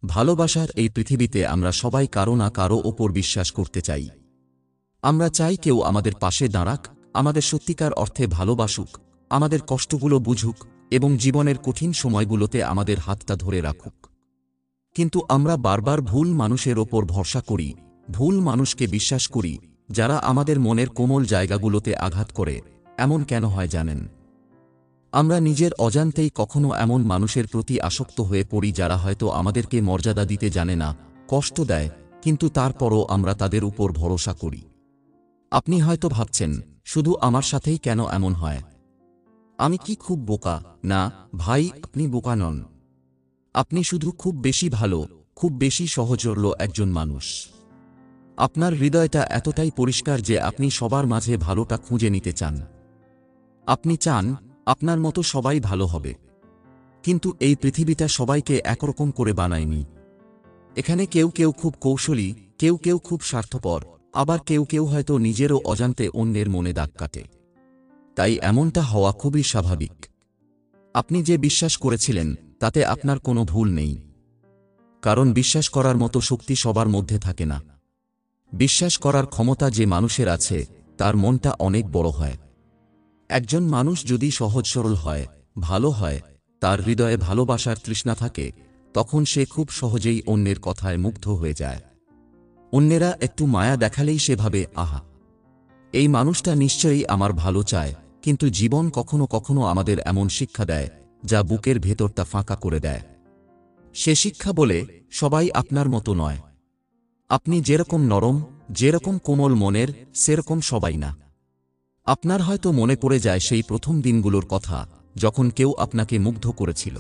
ভালোবাসার এই পৃথিবীতে আমরা সবাই কারো না কারো ওপর বিশ্বাস করতে চাই। আমরা চাই কেউ আমাদের পাশে দাঁড়াক, আমাদের সত্যিকার অর্থে ভালোবাসুক, আমাদের কষ্টগুলো বুঝুক এবং জীবনের কঠিন সময়গুলোতে আমাদের হাতটা ধরে রাখুক। কিন্তু আমরা বারবার ভুল মানুষের ওপর ভরসা করি, ভুল মানুষকে বিশ্বাস করি, যারা আমাদের মনের কোমল জায়গাগুলোতে আঘাত করে। এমন কেন হয় জানেন? আমরা নিজের অজান্তেই কখনো এমন মানুষের প্রতি আসক্ত হয়ে পড়ি যারা হয়তো আমাদেরকে মর্যাদা দিতে জানে না, কষ্ট দেয়, কিন্তু তারপরও আমরা তাদের উপর ভরসা করি। আপনি হয়তো ভাবছেন, শুধু আমার সাথেই কেন এমন হয়? আমি কি খুব বোকা? না ভাই, আপনি বোকা নন। আপনি শুধু খুব বেশি ভালো, খুব বেশি সহজরল একজন মানুষ। আপনার হৃদয়টা এতটাই পরিষ্কার যে আপনি সবার মাঝে ভালোটা খুঁজে নিতে চান। আপনি চান আপনার মতো সবাই ভালো হবে। কিন্তু এই পৃথিবীটা সবাইকে একরকম করে বানায়নি। এখানে কেউ কেউ খুব কৌশলী, কেউ কেউ খুব স্বার্থপর, আবার কেউ কেউ হয়তো নিজেরও অজান্তে অন্যের মনে দাগ কাটে। তাই এমনটা হওয়া খুবই স্বাভাবিক। আপনি যে বিশ্বাস করেছিলেন তাতে আপনার কোনো ভুল নেই। কারণ বিশ্বাস করার মতো শক্তি সবার মধ্যে থাকে না। বিশ্বাস করার ক্ষমতা যে মানুষের আছে তার মনটা অনেক বড় হয়। একজন মানুষ যদি সহজ সরল হয়, ভালো হয়, তার হৃদয়ে ভালোবাসার তৃষ্ণা থাকে, তখন সে খুব সহজেই অন্যের কথায় মুগ্ধ হয়ে যায়। অন্যেরা একটু মায়া দেখালেই সে ভাবে, আহা, এই মানুষটা নিশ্চয়ই আমার ভালো চায়। কিন্তু জীবন কখনো কখনো আমাদের এমন শিক্ষা দেয় যা বুকের ভেতরটা ফাঁকা করে দেয়। সে শিক্ষা বলে, সবাই আপনার মতো নয়। আপনি যেরকম নরম, যেরকম কোমল মনের, সেরকম সবাই না। আপনার হয়তো মনে পড়ে যায় সেই প্রথম দিনগুলোর কথা, যখন কেউ আপনাকে মুগ্ধ করেছিল।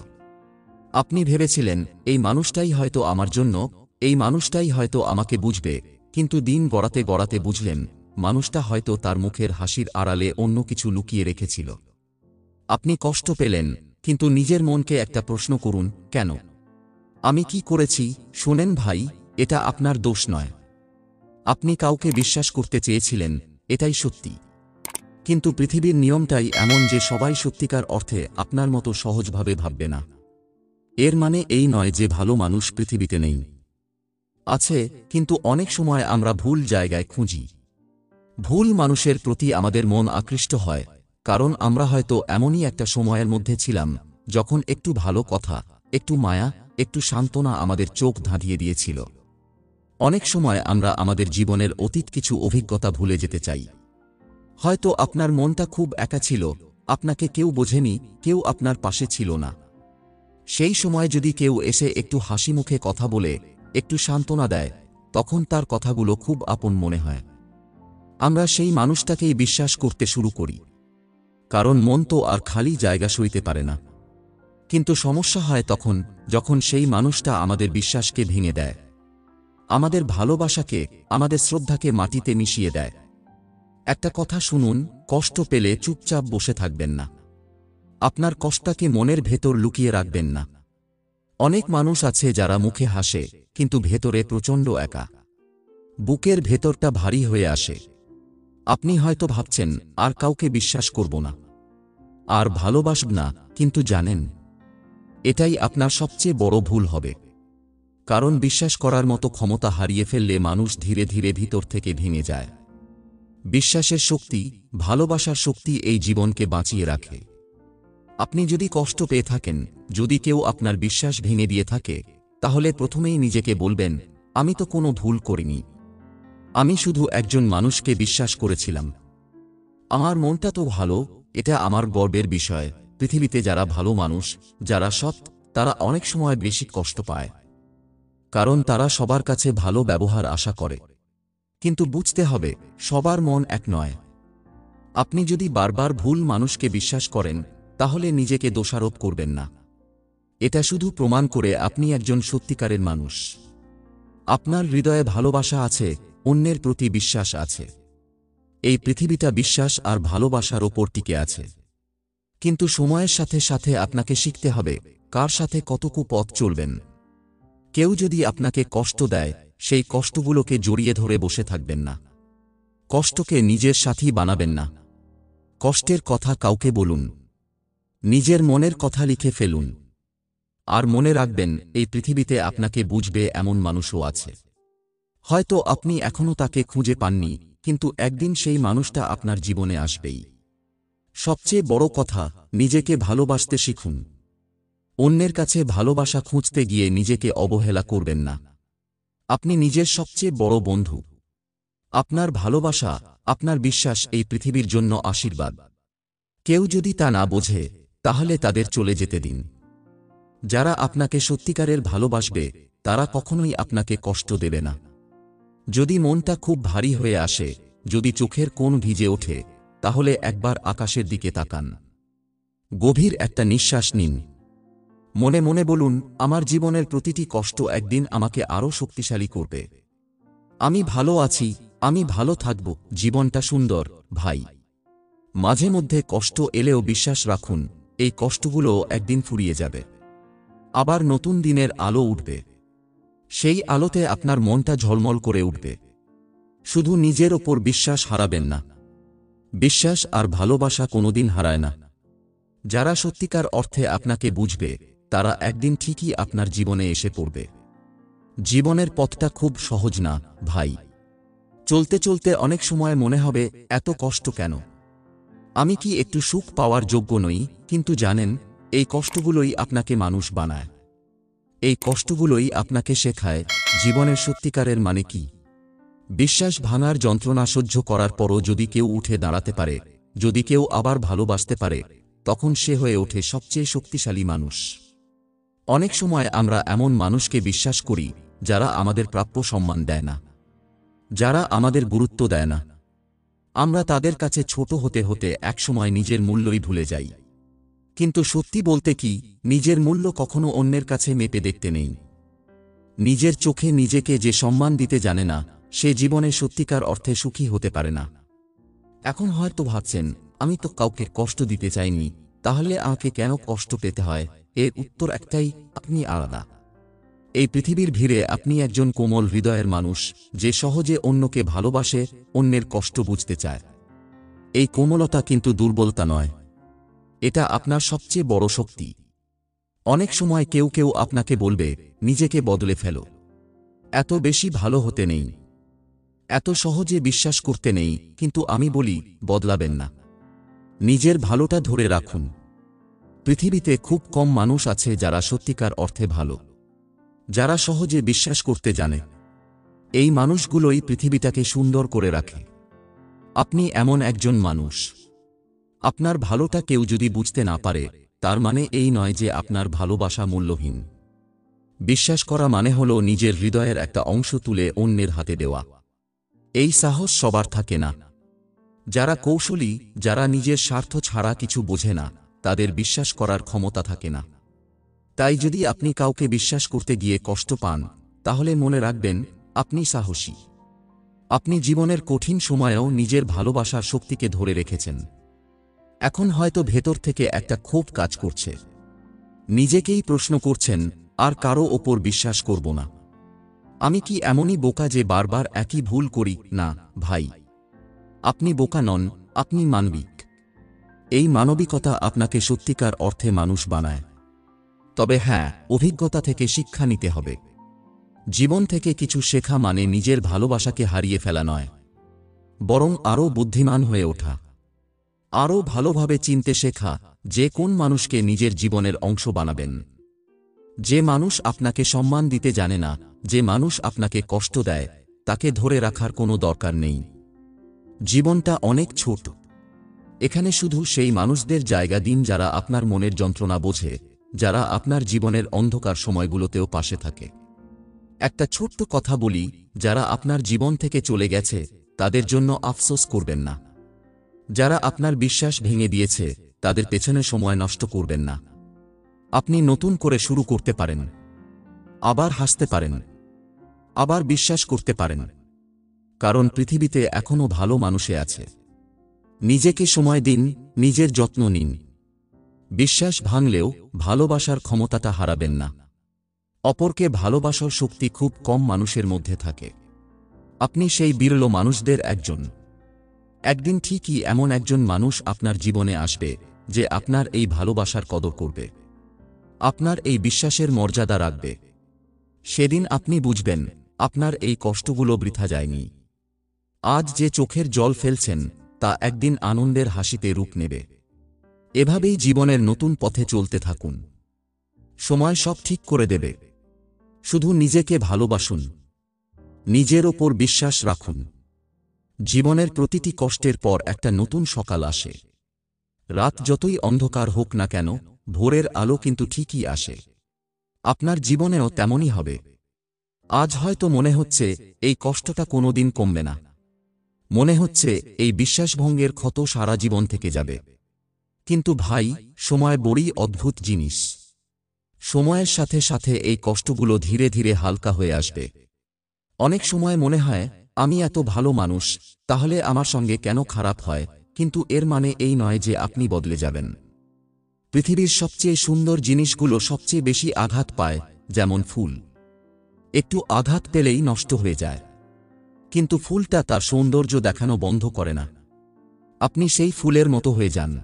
আপনি ভেবেছিলেন, এই মানুষটাই হয়তো আমার জন্য, এই মানুষটাই হয়তো আমাকে বুঝবে। কিন্তু দিন গড়াতে গড়াতে বুঝলেন, মানুষটা হয়তো তার মুখের হাসির আড়ালে অন্য কিছু লুকিয়ে রেখেছিল। আপনি কষ্ট পেলেন, কিন্তু নিজের মনকে একটা প্রশ্ন করুন, কেন? আমি কি করেছি? শোনেন ভাই, এটা আপনার দোষ নয়। আপনি কাউকে বিশ্বাস করতে চেয়েছিলেন, এটাই সত্যি। কিন্তু পৃথিবীর নিয়মটাই এমন যে সবাই সত্যিকার অর্থে আপনার মতো সহজভাবে ভাববে না। এর মানে এই নয় যে ভালো মানুষ পৃথিবীতে নেই। আছে, কিন্তু অনেক সময় আমরা ভুল জায়গায় খুঁজি। ভুল মানুষের প্রতি আমাদের মন আকৃষ্ট হয়, কারণ আমরা হয়তো এমনই একটা সময়ের মধ্যে ছিলাম যখন একটু ভালো কথা, একটু মায়া, একটু সান্ত্বনা আমাদের চোখ ধাঁধিয়ে দিয়েছিল। অনেক সময় আমরা আমাদের জীবনের অতীত কিছু অভিজ্ঞতা ভুলে যেতে চাই। হয়তো আপনার মনটা খুব একা ছিল, আপনাকে কেউ বোঝেনি, কেউ আপনার পাশে ছিল না। সেই সময় যদি কেউ এসে একটু হাসি মুখে কথা বলে, একটু সান্ত্বনা দেয়, তখন তার কথাগুলো খুব আপন মনে হয়। আমরা সেই মানুষটাকেই বিশ্বাস করতে শুরু করি, কারণ মন তো আর খালি জায়গা সইতে পারে না। কিন্তু সমস্যা হয় তখন, যখন সেই মানুষটা আমাদের বিশ্বাসকে ভেঙে দেয়, আমাদের ভালোবাসাকে, আমাদের শ্রদ্ধাকে মাটিতে মিশিয়ে দেয়। একটা কথা শুনুন, কষ্ট পেলে চুপচাপ বসে থাকবেন না। আপনার কষ্টটাকে মনের ভেতর লুকিয়ে রাখবেন না। অনেক মানুষ আছে যারা মুখে হাসে, কিন্তু ভেতরে প্রচণ্ড একা। বুকের ভেতরটা ভারী হয়ে আসে। আপনি হয়তো ভাবছেন, আর কাউকে বিশ্বাস করব না, আর ভালোবাসব না, কিন্তু জানেন, এটাই আপনার সবচেয়ে বড় ভুল হবে। কারণ বিশ্বাস করার মতো ক্ষমতা হারিয়ে ফেললে মানুষ ধীরে ধীরে ভিতর থেকে ভেঙে যায়। বিশ্বাসের শক্তি, ভালোবাসার শক্তি এই জীবনকে বাঁচিয়ে রাখে। আপনি যদি কষ্ট পেয়ে থাকেন, যদি কেউ আপনার বিশ্বাস ভেঙে দিয়ে থাকে, তাহলে প্রথমেই নিজেকে বলবেন, আমি তো কোনো ভুল করিনি। আমি শুধু একজন মানুষকে বিশ্বাস করেছিলাম। আমার মনটা তো ভালো, এটা আমার গর্বের বিষয়। পৃথিবীতে যারা ভালো মানুষ, যারা সৎ, তারা অনেক সময় বেশি কষ্ট পায়, কারণ তারা সবার কাছে ভালো ব্যবহার আশা করে। কিন্তু বুঝতে হবে, সবার মন এক নয়। আপনি যদি বারবার ভুল মানুষকে বিশ্বাস করেন, তাহলে নিজেকে দোষারোপ করবেন না। এটা শুধু প্রমাণ করে আপনি একজন সত্যিকারের মানুষ। আপনার হৃদয়ে ভালোবাসা আছে, অন্যের প্রতি বিশ্বাস আছে। এই পৃথিবীটা বিশ্বাস আর ভালোবাসার ওপর টিকে আছে। কিন্তু সময়ের সাথে সাথে আপনাকে শিখতে হবে, কার সাথে কতটুকু পথ চলবেন। কেউ যদি আপনাকে কষ্ট দেয়, সেই কষ্টগুলোকে জড়িয়ে ধরে বসে থাকবেন না। কষ্টকে নিজের সাথী বানাবেন না। কষ্টের কথা কাউকে বলুন। নিজের মনের কথা লিখে ফেলুন। আর মনে রাখবেন, এই পৃথিবীতে আপনাকে বুঝবে এমন মানুষও আছে। হয়তো আপনি এখনও তাকে খুঁজে পাননি, কিন্তু একদিন সেই মানুষটা আপনার জীবনে আসবেই। সবচেয়ে বড় কথা, নিজেকে ভালোবাসতে শিখুন। অন্যের কাছে ভালোবাসা খুঁজতে গিয়ে নিজেকে অবহেলা করবেন না। আপনি নিজের সবচেয়ে বড় বন্ধু। আপনার ভালোবাসা, আপনার বিশ্বাস এই পৃথিবীর জন্য আশীর্বাদ। কেউ যদি তা না বোঝে, তাহলে তাদের চলে যেতে দিন। যারা আপনাকে সত্যিকারের ভালোবাসবে, তারা কখনোই আপনাকে কষ্ট দেবে না। যদি মনটা খুব ভারী হয়ে আসে, যদি চোখের কোণ ভিজে ওঠে, তাহলে একবার আকাশের দিকে তাকান। গভীর একটা নিঃশ্বাস নিন। মনে মনে বলুন, আমার জীবনের প্রতিটি কষ্ট একদিন আমাকে আরও শক্তিশালী করবে। আমি ভালো আছি, আমি ভালো থাকব, জীবনটা সুন্দর, ভাই। মাঝে মধ্যে কষ্ট এলেও বিশ্বাস রাখুন, এই কষ্টগুলো একদিন ফুরিয়ে যাবে। আবার নতুন দিনের আলো উঠবে। সেই আলোতে আপনার মনটা ঝলমল করে উঠবে। শুধু নিজের ওপর বিশ্বাস হারাবেন না। বিশ্বাস আর ভালোবাসা কোনোদিন হারায় না। যারা সত্যিকার অর্থে আপনাকে বুঝবে, তারা একদিন ঠিকই আপনার জীবনে এসে পড়বে। জীবনের পথটা খুব সহজ না, ভাই। চলতে চলতে অনেক সময় মনে হবে, এত কষ্ট কেন? আমি কি একটু সুখ পাওয়ার যোগ্য নই? কিন্তু জানেন, এই কষ্টগুলোই আপনাকে মানুষ বানায়। এই কষ্টগুলোই আপনাকে শেখায় জীবনের সত্যিকারের মানে কি। বিশ্বাস ভাঙার যন্ত্রণা সহ্য করার পরও যদি কেউ উঠে দাঁড়াতে পারে, যদি কেউ আবার ভালোবাসতে পারে, তখন সে হয়ে ওঠে সবচেয়ে শক্তিশালী মানুষ। অনেক সময় আমরা এমন মানুষকে বিশ্বাস করি, যারা আমাদের প্রাপ্য সম্মান দেয় না, যারা আমাদের গুরুত্ব দেয় না। আমরা তাদের কাছে ছোট হতে হতে একসময় নিজের মূল্যই ভুলে যাই। কিন্তু সত্যি বলতে কি, নিজের মূল্য কখনো অন্যের কাছে মেপে দেখতে নেই। নিজের চোখে নিজেকে যে সম্মান দিতে জানে না, সে জীবনে সত্যিকার অর্থে সুখী হতে পারে না। এখন হয়তো ভাবছেন, আমি তো কাউকে কষ্ট দিতে চাইনি, তাহলে আমাকে কেন কষ্ট পেতে হয়? এর উত্তর একটাই, আপনি আলাদা। এই পৃথিবীর ভিড়ে আপনি একজন কোমল হৃদয়ের মানুষ, যে সহজে অন্যকে ভালোবাসে, অন্যের কষ্ট বুঝতে চায়। এই কোমলতা কিন্তু দুর্বলতা নয়, এটা আপনার সবচেয়ে বড় শক্তি। অনেক সময় কেউ কেউ আপনাকে বলবে, নিজেকে বদলে ফেলো, এত বেশি ভালো হতে নেই, এত সহজে বিশ্বাস করতে নেই। কিন্তু আমি বলি, বদলাবেন না, নিজের ভালোটা ধরে রাখুন। পৃথিবীতে খুব কম মানুষ আছে যারা সত্যিকার অর্থে ভালো, যারা সহজে বিশ্বাস করতে জানে। এই মানুষগুলোই পৃথিবীটাকে সুন্দর করে রাখে। আপনি এমন একজন মানুষ। আপনার ভালোটা কেউ যদি বুঝতে না পারে, তার মানে এই নয় যে আপনার ভালোবাসা মূল্যহীন। বিশ্বাস করা মানে হলো নিজের হৃদয়ের একটা অংশ তুলে অন্যের হাতে দেওয়া। এই সাহস সবার থাকে না। যারা কৌশলী, যারা নিজের স্বার্থ ছাড়া কিছু বোঝে না, তাদের বিশ্বাস করার ক্ষমতা থাকে না। তাই যদি আপনি কাউকে বিশ্বাস করতে গিয়ে কষ্ট পান, তাহলে মনে রাখবেন, আপনি সাহসী। আপনি জীবনের কঠিন সময়েও নিজের ভালোবাসার শক্তিকে ধরে রেখেছেন। এখন হয়তো ভেতর থেকে একটা ক্ষোভ কাজ করছে। নিজেকেই প্রশ্ন করছেন, আর কারো ওপর বিশ্বাস করব না। আমি কি এমনই বোকা যে বারবার একই ভুল করি? না ভাই, আপনি বোকা নন, আপনি মানবিক। এই মানবিকতা আপনাকে সত্যিকার অর্থে মানুষ বানায়। তবে হ্যাঁ, অভিজ্ঞতা থেকে শিক্ষা নিতে হবে। জীবন থেকে কিছু শেখা মানে নিজের ভালোবাসাকে হারিয়ে ফেলা নয়, বরং আরও বুদ্ধিমান হয়ে ওঠা। আরও ভালোভাবে চিনতে শেখা, যে কোন মানুষকে নিজের জীবনের অংশ বানাবেন। যে মানুষ আপনাকে সম্মান দিতে জানে না, যে মানুষ আপনাকে কষ্ট দেয়, তাকে ধরে রাখার কোনো দরকার নেই। জীবনটা অনেক ছোট। এখানে শুধু সেই মানুষদের জায়গা দিন যারা আপনার মনের যন্ত্রণা বোঝে, যারা আপনার জীবনের অন্ধকার সময়গুলোতেও পাশে থাকে। একটা ছোট্ট কথা বলি, যারা আপনার জীবন থেকে চলে গেছে, তাদের জন্য আফসোস করবেন না। যারা আপনার বিশ্বাস ভেঙে দিয়েছে, তাদের পেছনে সময় নষ্ট করবেন না। আপনি নতুন করে শুরু করতে পারেন, আবার হাসতে পারেন, আবার বিশ্বাস করতে পারেন। কারণ পৃথিবীতে এখনো ভালো মানুষে আছে। নিজেকে সময় দিন, নিজের যত্ন নিন। বিশ্বাস ভাঙলেও ভালোবাসার ক্ষমতাটা হারাবেন না। অপরকে ভালোবাসার শক্তি খুব কম মানুষের মধ্যে থাকে। আপনি সেই বিরল মানুষদের একজন। একদিন ঠিকই এমন একজন মানুষ আপনার জীবনে আসবে, যে আপনার এই ভালোবাসার কদর করবে। আপনার এই বিশ্বাসের মর্যাদা রাখবে। সেদিন আপনি বুঝবেন আপনার এই কষ্টগুলো বৃথা যায়নি। আজ যে চোখের জল ফেলছেন তা একদিন আনন্দের হাসিতে রূপ নেবে। এভাবেই জীবনের নতুন পথে চলতে থাকুন। সময় সব ঠিক করে দেবে। শুধু নিজেকে ভালোবাসুন, নিজের ওপর বিশ্বাস রাখুন। জীবনের প্রতিটি কষ্টের পর একটা নতুন সকাল আসে। রাত যতই অন্ধকার হোক না কেন, ভোরের আলো কিন্তু ঠিকই আসে। আপনার জীবনেও তেমনই হবে। আজ হয়তো মনে হচ্ছে এই কষ্টটা কোনোদিন কমবে না। মনে হচ্ছে এই বিশ্বাসভঙ্গের ক্ষত সারা জীবন থেকে যাবে। কিন্তু ভাই, সময় বড়ই অদ্ভুত জিনিস। সময়ের সাথে সাথে এই কষ্টগুলো ধীরে ধীরে হালকা হয়ে আসবে। অনেক সময় মনে হয় আমি এত ভালো মানুষ, তাহলে আমার সঙ্গে কেন খারাপ হয়? কিন্তু এর মানে এই নয় যে আপনি বদলে যাবেন। পৃথিবীর সবচেয়ে সুন্দর জিনিসগুলো সবচেয়ে বেশি আঘাত পায়, যেমন ফুল। একটু আঘাত পেলেই নষ্ট হয়ে যায়, কিন্তু ফুলটা তার সৌন্দর্য দেখানো বন্ধ করে না। আপনি সেই ফুলের মতো হয়ে যান।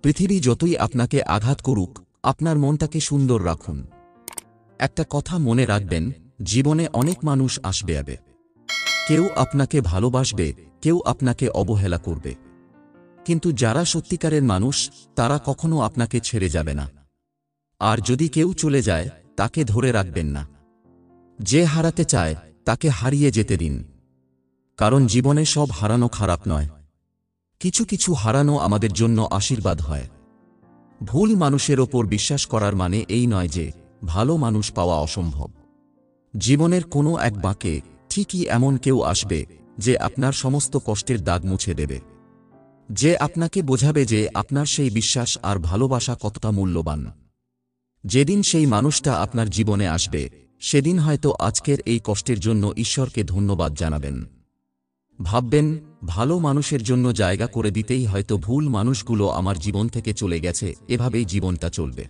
পৃথিবী যতই আপনাকে আঘাত করুক, আপনার মনটাকে সুন্দর রাখুন। একটা কথা মনে রাখবেন, জীবনে অনেক মানুষ আসবে যাবে। কেউ আপনাকে ভালোবাসবে, কেউ আপনাকে অবহেলা করবে। কিন্তু যারা সত্যিকারের মানুষ, তারা কখনো আপনাকে ছেড়ে যাবে না। আর যদি কেউ চলে যায়, তাকে ধরে রাখবেন না। যে হারাতে চায় তাকে হারিয়ে যেতে দিন। কারণ জীবনে সব হারানো খারাপ নয়। কিছু কিছু হারানো আমাদের জন্য আশীর্বাদ হয়। ভুল মানুষের ওপর বিশ্বাস করার মানে এই নয় যে ভালো মানুষ পাওয়া অসম্ভব। জীবনের কোনো এক বাঁকে ঠিকই এমন কেউ আসবে যে আপনার সমস্ত কষ্টের দাগ মুছে দেবে। যে আপনাকে বোঝাবে যে আপনার সেই বিশ্বাস আর ভালোবাসা কতটা মূল্যবান। যেদিন সেই মানুষটা আপনার জীবনে আসবে, সেদিন হয়তো আজকের এই কষ্টের জন্য ঈশ্বরকে ধন্যবাদ জানাবেন। ভাববেন, ভালো মানুষের জন্য জায়গা করে দিতেই হয়তো ভুল মানুষগুলো আমার জীবন থেকে চলে গেছে। এভাবেই জীবনটা চলবে।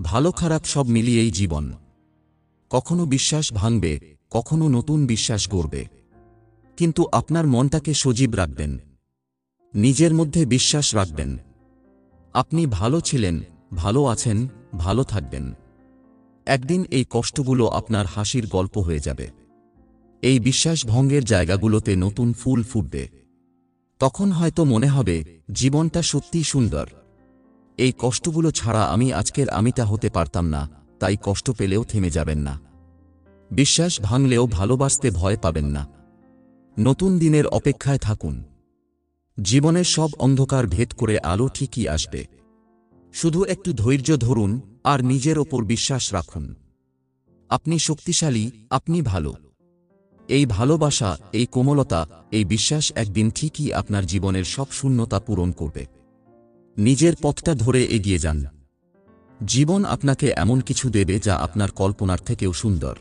ভালো খারাপ সব মিলিয়েই জীবন। কখনো বিশ্বাস ভাঙবে, কখনো নতুন বিশ্বাস গড়বে। কিন্তু আপনার মনটাকে সজীব রাখবেন। নিজের মধ্যে বিশ্বাস রাখবেন। আপনি ভালো ছিলেন, ভালো আছেন, ভালো থাকবেন। একদিন এই কষ্টগুলো আপনার হাসির গল্প হয়ে যাবে। এই বিশ্বাস ভঙ্গের জায়গাগুলোতে নতুন ফুল ফুটবে। তখন হয়তো মনে হবে জীবনটা সত্যিই সুন্দর। এই কষ্টগুলো ছাড়া আমি আজকের আমিটা হতে পারতাম না। তাই কষ্ট পেলেও থেমে যাবেন না। বিশ্বাস ভাঙলেও ভালোবাসতে ভয় পাবেন না। নতুন দিনের অপেক্ষায় থাকুন। জীবনের সব অন্ধকার ভেদ করে আলো ঠিকই আসবে। শুধু একটু ধৈর্য ধরুন আর নিজের ওপর বিশ্বাস রাখুন। আপনি শক্তিশালী, আপনি ভালো। এই ভালোবাসা, এই কোমলতা, এই বিশ্বাস একদিন ঠিকই আপনার জীবনের সব শূন্যতা পূরণ করবে। নিজের পথটা ধরে এগিয়ে যান। জীবন আপনাকে এমন কিছু দেবে যা আপনার কল্পনার থেকেও সুন্দর।